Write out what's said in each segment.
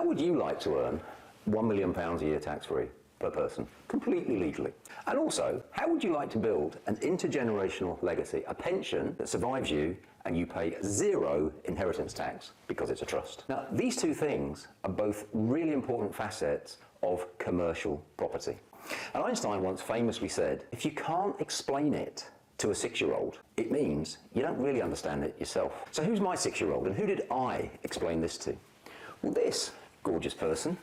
would you like to earn £1 million a year tax-free per person, completely legally? And also, how would you like to build an intergenerational legacy, a pension that survives you and you pay 0 inheritance tax because it's a trust? Now, these two things are both really important facets of commercial property. And Einstein once famously said, if you can't explain it to a 6-year-old, it means you don't really understand it yourself. So who's my 6-year-old and who did I explain this to? Well, this gorgeous person,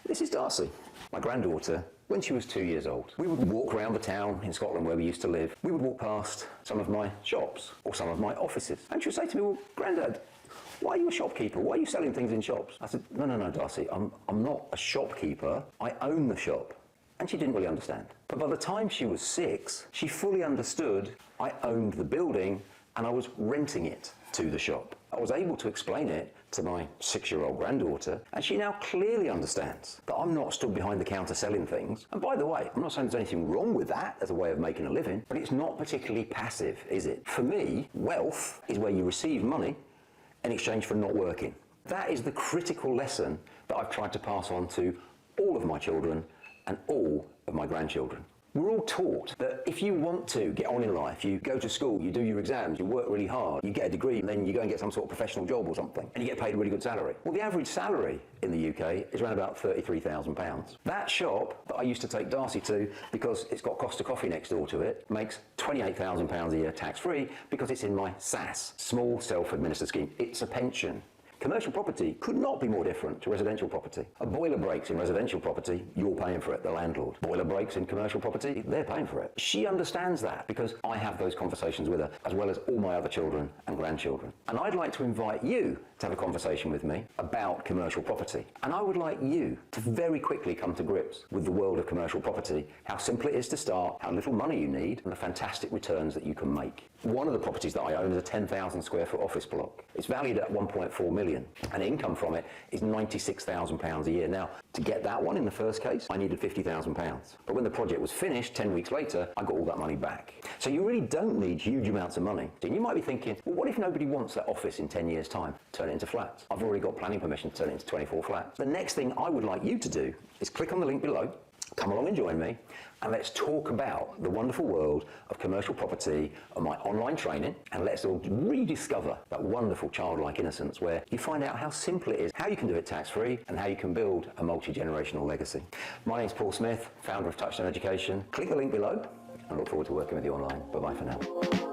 this is Darcy, my granddaughter, when she was 2 years old. We would walk around the town in Scotland where we used to live. We would walk past some of my shops or some of my offices. And she would say to me, well, Grandad, why are you a shopkeeper? Why are you selling things in shops? I said, no, Darcy, I'm not a shopkeeper. I own the shop. And she didn't really understand. But by the time she was 6, she fully understood I owned the building and I was renting it to the shop. I was able to explain it to my 6-year-old granddaughter, and she now clearly understands that I'm not stood behind the counter selling things. And by the way, I'm not saying there's anything wrong with that as a way of making a living, but it's not particularly passive, is it? For me, wealth is where you receive money in exchange for not working. That is the critical lesson that I've tried to pass on to all of my children and all of my grandchildren. We're all taught that if you want to get on in life, you go to school, you do your exams, you work really hard, you get a degree, and then you go and get some sort of professional job or something, and you get paid a really good salary. Well, the average salary in the UK is around about £33,000. That shop that I used to take Darcy to, because it's got Costa Coffee next door to it, makes £28,000 a year tax-free because it's in my SAS, small self-administered scheme. It's a pension. Commercial property could not be more different to residential property. A boiler breaks in residential property, you're paying for it, the landlord. Boiler breaks in commercial property, they're paying for it. She understands that because I have those conversations with her, as well as all my other children and grandchildren. And I'd like to invite you to have a conversation with me about commercial property. And I would like you to very quickly come to grips with the world of commercial property, how simple it is to start, how little money you need, and the fantastic returns that you can make. One of the properties that I own is a 10,000 square foot office block. It's valued at 1.4 million, and income from it is £96,000 a year. Now, to get that one in the first case, I needed £50,000. But when the project was finished, 10 weeks later, I got all that money back. So you really don't need huge amounts of money. And you might be thinking, well, what if nobody wants that office in 10 years' time? Turn it into flats. I've already got planning permission to turn it into 24 flats. The next thing I would like you to do is click on the link below, come along and join me, and let's talk about the wonderful world of commercial property and my online training, and let's all rediscover that wonderful childlike innocence where you find out how simple it is, how you can do it tax-free, and how you can build a multi-generational legacy. My name's Paul Smith, founder of Touchstone Education. Click the link below, and I look forward to working with you online. Bye-bye for now.